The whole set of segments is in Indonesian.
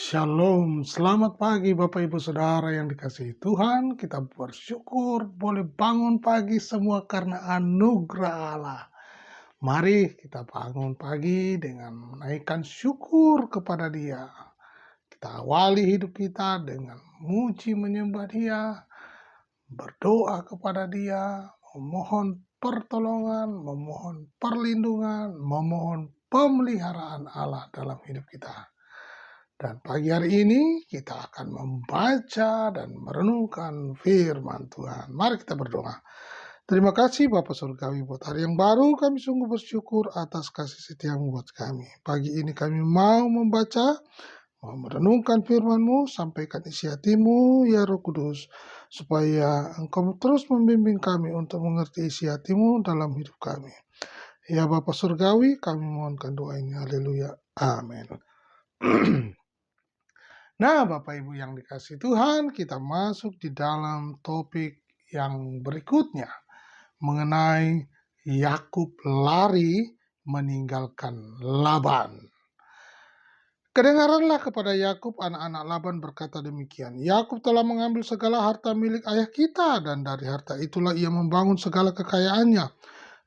Shalom, selamat pagi Bapak Ibu Saudara yang dikasihi Tuhan. Kita bersyukur boleh bangun pagi semua karena anugerah Allah. Mari kita bangun pagi dengan menaikkan syukur kepada Dia. Kita awali hidup kita dengan muji menyembah Dia, berdoa kepada Dia, memohon pertolongan, memohon perlindungan, memohon pemeliharaan Allah dalam hidup kita. Dan pagi hari ini kita akan membaca dan merenungkan firman Tuhan. Mari kita berdoa. Terima kasih Bapa Surgawi buat hari yang baru. Kami sungguh bersyukur atas kasih setiamu buat kami. Pagi ini kami mau membaca, mau merenungkan firman-Mu. Sampaikan isi hati-Mu ya Roh Kudus, supaya Engkau terus membimbing kami untuk mengerti isi hati-Mu dalam hidup kami. Ya Bapa Surgawi, kami mohonkan doa ini. Haleluya. Amin. Nah, Bapak Ibu yang dikasihi Tuhan, kita masuk di dalam topik yang berikutnya mengenai Yakub lari meninggalkan Laban. Kedengaranlah kepada Yakub, anak-anak Laban berkata demikian, Yakub telah mengambil segala harta milik ayah kita, dan dari harta itulah ia membangun segala kekayaannya.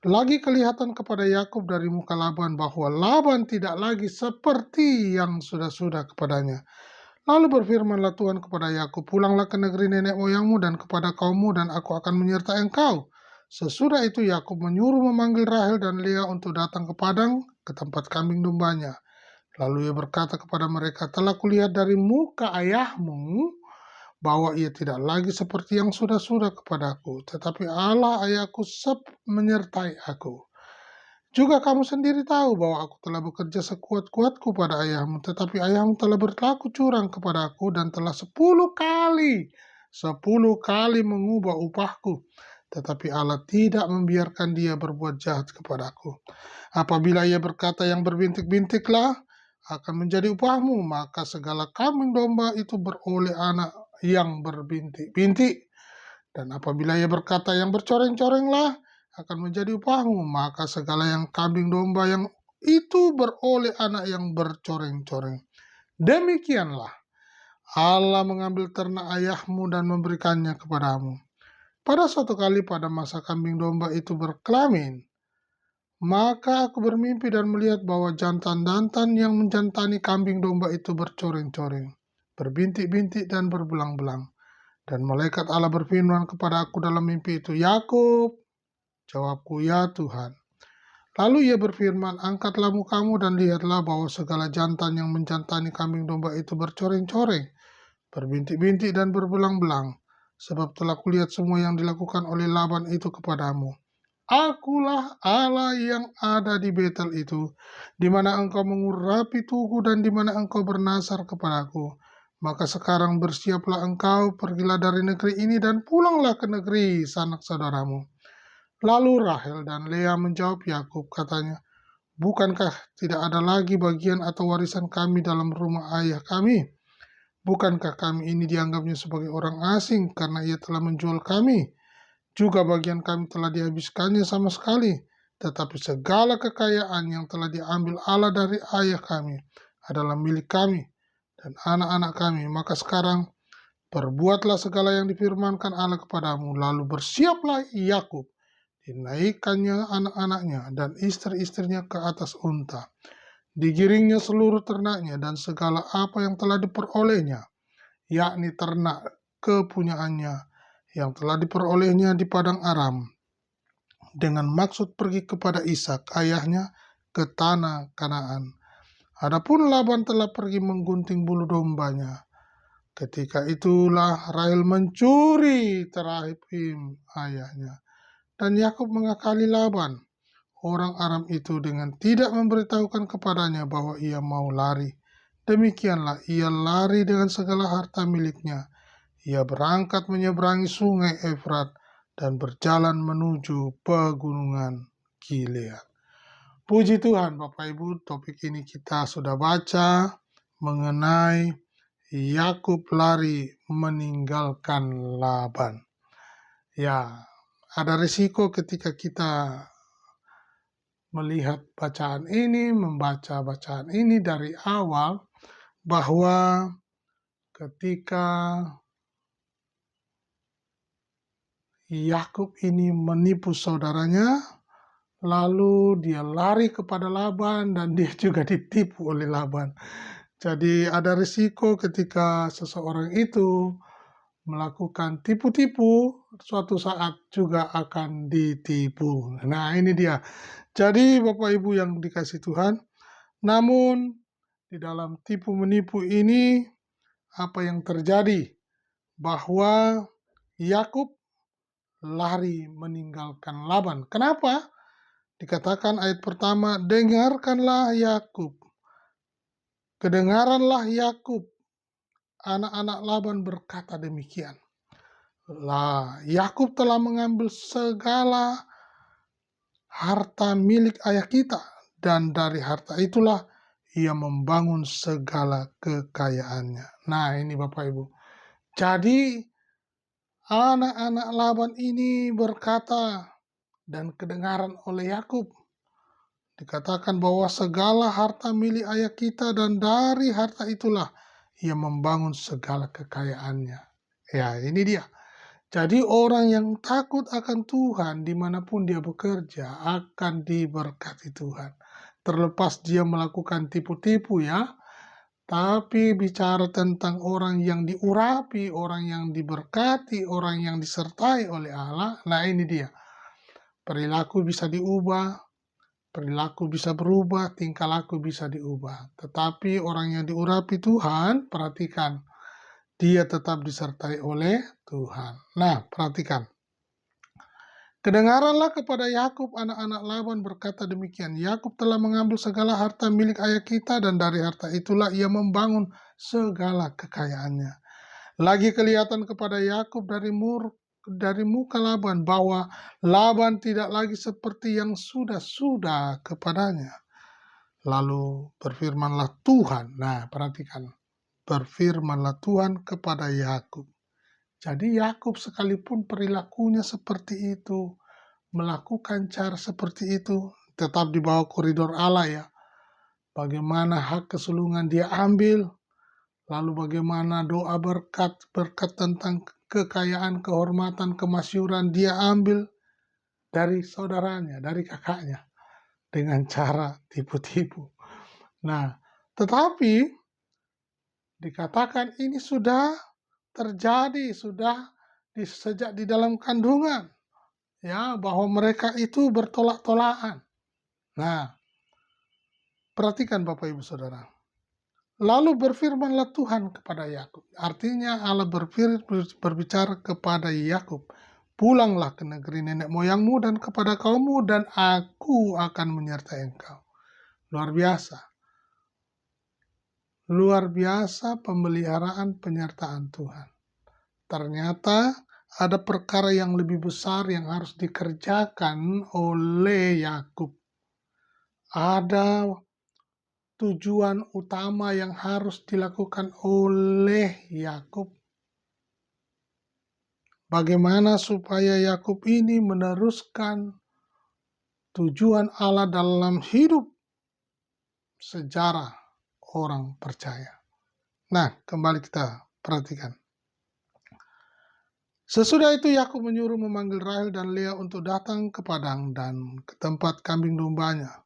Lagi kelihatan kepada Yakub dari muka Laban bahwa Laban tidak lagi seperti yang sudah-sudah kepadanya. Lalu berfirmanlah Tuhan kepada Yakub, pulanglah ke negeri nenek moyangmu dan kepada kaummu, dan aku akan menyertai engkau. Sesudah itu Yakub menyuruh memanggil Rahel dan Lea untuk datang ke padang, ke tempat kambing dombanya. Lalu ia berkata kepada mereka, telah kulihat dari muka ayahmu bahwa ia tidak lagi seperti yang sudah-sudah kepadaku, tetapi Allah ayahku menyertai aku. Juga kamu sendiri tahu bahwa aku telah bekerja sekuat-kuatku pada ayahmu, tetapi ayahmu telah berlaku curang kepada aku dan telah 10 kali mengubah upahku. Tetapi Allah tidak membiarkan dia berbuat jahat kepadaku. Apabila ia berkata yang berbintik-bintiklah akan menjadi upahmu, maka segala kambing domba itu beroleh anak yang berbintik-bintik. Dan apabila ia berkata yang bercoreng-corenglah akan menjadi upahmu, maka segala yang kambing domba yang itu beroleh anak yang bercoreng-coreng. Demikianlah Allah mengambil ternak ayahmu dan memberikannya kepadamu. Pada suatu kali pada masa kambing domba itu berkelamin, maka aku bermimpi dan melihat bahwa jantan-jantan yang menjantani kambing domba itu bercoreng-coreng, berbintik-bintik dan berbelang-belang. Dan malaikat Allah berfirman kepada aku dalam mimpi itu, Yakub. Jawabku, ya Tuhan. Lalu ia berfirman, angkatlah mukamu dan lihatlah bahwa segala jantan yang menjantani kambing domba itu bercoreng-coreng, berbintik-bintik dan berbelang-belang, sebab telah kulihat semua yang dilakukan oleh Laban itu kepadamu. Akulah Allah yang ada di Betel itu, di mana engkau mengurapi tugu dan di mana engkau bernasar kepadaku. Maka sekarang bersiaplah engkau, pergilah dari negeri ini dan pulanglah ke negeri sanak saudaramu. Lalu Rahel dan Lea menjawab Yakub, katanya, bukankah tidak ada lagi bagian atau warisan kami dalam rumah ayah kami? Bukankah kami ini dianggapnya sebagai orang asing karena ia telah menjual kami? Juga bagian kami telah dihabiskannya sama sekali, tetapi segala kekayaan yang telah diambil Allah dari ayah kami adalah milik kami dan anak-anak kami. Maka sekarang perbuatlah segala yang difirmankan Allah kepadamu, lalu bersiaplah Yakub, dinaikkannya anak-anaknya dan istri-istrinya ke atas unta, digiringnya seluruh ternaknya dan segala apa yang telah diperolehnya, yakni ternak kepunyaannya yang telah diperolehnya di padang Aram, dengan maksud pergi kepada Ishak ayahnya ke tanah Kanaan. Adapun Laban telah pergi menggunting bulu dombanya. Ketika itulah Rahel mencuri terahim ayahnya. Dan Yakub mengakali Laban, orang Aram itu, dengan tidak memberitahukan kepadanya bahwa ia mau lari. Demikianlah ia lari dengan segala harta miliknya. Ia berangkat menyeberangi sungai Efrat dan berjalan menuju pegunungan Gilead. Puji Tuhan Bapak Ibu, topik ini kita sudah baca mengenai Yakub lari meninggalkan Laban. Ya, ada risiko ketika kita melihat bacaan ini, membaca bacaan ini dari awal, bahwa ketika Yakub ini menipu saudaranya, lalu dia lari kepada Laban dan dia juga ditipu oleh Laban. Jadi ada risiko ketika seseorang itu melakukan tipu-tipu, suatu saat juga akan ditipu. Nah, ini dia. Jadi Bapak Ibu yang dikasihi Tuhan, namun di dalam tipu menipu ini apa yang terjadi? Bahwa Yakub lari meninggalkan Laban. Kenapa? Dikatakan ayat pertama, dengarkanlah Yakub. Kedengaranlah Yakub. Anak-anak Laban berkata demikian. Lah, Yakub telah mengambil segala harta milik ayah kita, dan dari harta itulah ia membangun segala kekayaannya. Nah, ini Bapak Ibu. Jadi, anak-anak Laban ini berkata dan kedengaran oleh Yakub. Dikatakan bahwa segala harta milik ayah kita dan dari harta itulah ia membangun segala kekayaannya. Ya, ini dia. Jadi orang yang takut akan Tuhan dimanapun dia bekerja akan diberkati Tuhan. Terlepas dia melakukan tipu-tipu ya. Tapi bicara tentang orang yang diurapi, orang yang diberkati, orang yang disertai oleh Allah. Nah ini dia. Perilaku bisa diubah, perilaku bisa berubah, tingkah laku bisa diubah. Tetapi orang yang diurapi Tuhan, perhatikan, dia tetap disertai oleh Tuhan. Nah, perhatikan. Kedengaranlah kepada Yakub, anak-anak Laban berkata demikian. Yakub telah mengambil segala harta milik ayah kita, dan dari harta itulah ia membangun segala kekayaannya. Lagi kelihatan kepada Yakub dari muka Laban bahwa Laban tidak lagi seperti yang sudah-sudah kepadanya. Lalu berfirmanlah Tuhan. Nah, perhatikan. Berfirmanlah Tuhan kepada Yakub. Jadi Yakub sekalipun perilakunya seperti itu, melakukan cara seperti itu, tetap di bawah koridor Allah ya. Bagaimana hak kesulungan dia ambil, lalu bagaimana doa berkat tentang kekayaan, kehormatan, kemasyhuran dia ambil dari saudaranya, dari kakaknya, dengan cara tipu-tipu. Nah, tetapi dikatakan ini sudah terjadi, sudah sejak di dalam kandungan, ya, bahwa mereka itu bertolak-tolakan. Nah, perhatikan Bapak Ibu Saudara. Lalu berfirmanlah Tuhan kepada Yakub. Artinya Allah berbicara kepada Yakub, pulanglah ke negeri nenek moyangmu dan kepada kaummu, dan aku akan menyertai engkau. Luar biasa. Luar biasa pemeliharaan penyertaan Tuhan. Ternyata ada perkara yang lebih besar yang harus dikerjakan oleh Yakub. Ada tujuan utama yang harus dilakukan oleh Yakub. Bagaimana supaya Yakub ini meneruskan tujuan Allah dalam hidup sejarah orang percaya. Nah, kembali kita perhatikan. Sesudah itu Yakub menyuruh memanggil Rahel dan Lea untuk datang ke padang dan ke tempat kambing dombanya.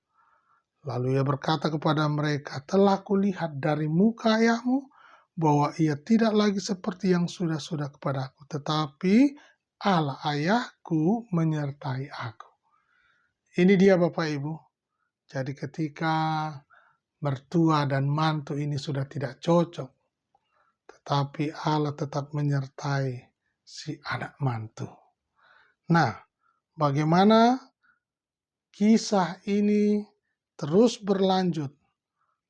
Lalu ia berkata kepada mereka, telah kulihat dari muka ayahmu bahwa ia tidak lagi seperti yang sudah-sudah kepadaku, tetapi Allah ayahku menyertai aku. Ini dia Bapak Ibu. Jadi ketika mertua dan mantu ini sudah tidak cocok, tetapi Allah tetap menyertai si anak mantu. Nah, bagaimana kisah ini terus berlanjut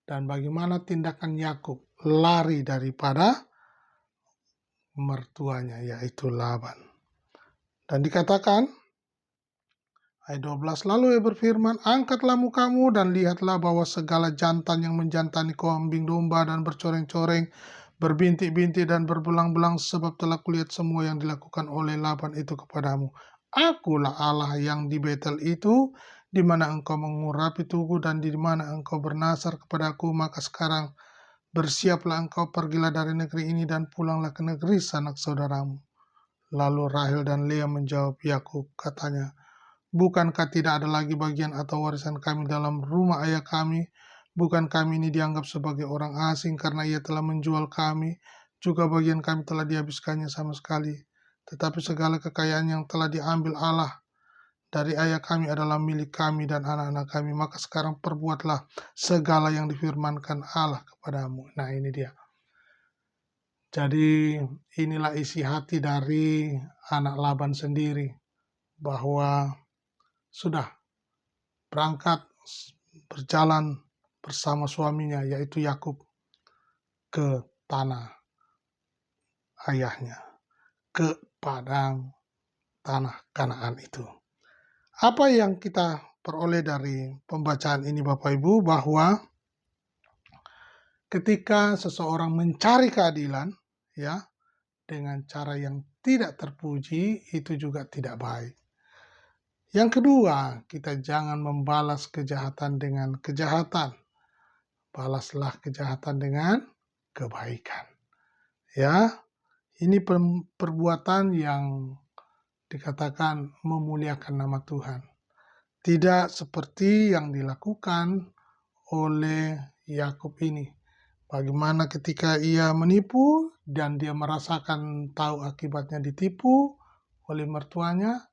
dan bagaimana tindakan Yakub lari daripada mertuanya, yaitu Laban. Dan dikatakan ayat 12, lalu ia berfirman, angkatlah mukamu dan lihatlah bahwa segala jantan yang menjantani kambing domba dan bercoreng-coreng, berbintik-bintik dan berbelang-belang, sebab telah kulihat semua yang dilakukan oleh Laban itu kepadamu. Akulah Allah yang di Betel itu, di mana engkau mengurapi tugu dan di mana engkau bernasar kepadaku, maka sekarang Bersiaplah engkau, pergilah dari negeri ini dan pulanglah ke negeri sanak saudaramu. Lalu Rahel dan Lea menjawab Yakub, katanya, bukankah tidak ada lagi bagian atau warisan kami dalam rumah ayah kami? Bukan kami ini dianggap sebagai orang asing karena ia telah menjual kami? Juga bagian kami telah dihabiskannya sama sekali. Tetapi segala kekayaan yang telah diambil Allah dari ayah kami adalah milik kami dan anak-anak kami. Maka sekarang perbuatlah segala yang difirmankan Allah kepadamu. Nah, ini dia. Jadi inilah isi hati dari anak Laban sendiri, bahwa sudah berangkat berjalan bersama suaminya yaitu Yakub ke tanah ayahnya, ke padang tanah Kanaan itu. Apa yang kita peroleh dari pembacaan ini Bapak Ibu, bahwa ketika seseorang mencari keadilan ya dengan cara yang tidak terpuji, itu juga tidak baik. Yang kedua, kita jangan membalas kejahatan dengan kejahatan. Balaslah kejahatan dengan kebaikan. Ya, ini perbuatan yang dikatakan memuliakan nama Tuhan. Tidak seperti yang dilakukan oleh Yakub ini. Bagaimana ketika ia menipu dan dia merasakan tahu akibatnya ditipu oleh mertuanya.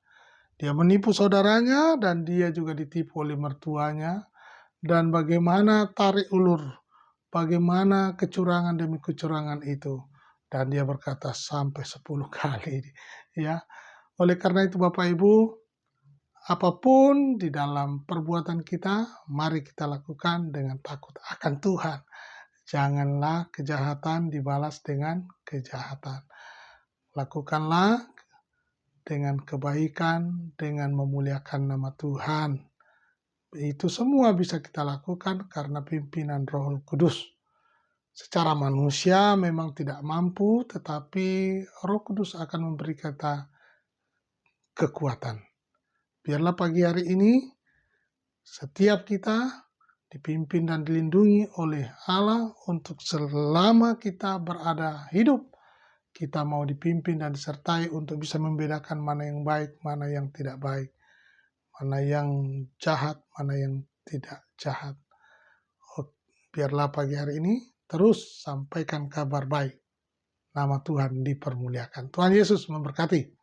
Dia menipu saudaranya dan dia juga ditipu oleh mertuanya. Dan bagaimana tarik ulur, bagaimana kecurangan demi kecurangan itu. Dan dia berkata sampai 10 kali. Ya. Oleh karena itu Bapak Ibu, apapun di dalam perbuatan kita, mari kita lakukan dengan takut akan Tuhan. Janganlah kejahatan dibalas dengan kejahatan. Lakukanlah dengan kebaikan, dengan memuliakan nama Tuhan. Itu semua bisa kita lakukan karena pimpinan Roh Kudus. Secara manusia memang tidak mampu, tetapi Roh Kudus akan memberi kita kekuatan. Biarlah pagi hari ini setiap kita dipimpin dan dilindungi oleh Allah untuk selama kita berada hidup. Kita mau dipimpin dan disertai untuk bisa membedakan mana yang baik, mana yang tidak baik, mana yang jahat, mana yang tidak jahat. Biarlah pagi hari ini terus sampaikan kabar baik. Nama Tuhan dipermuliakan. Tuhan Yesus memberkati.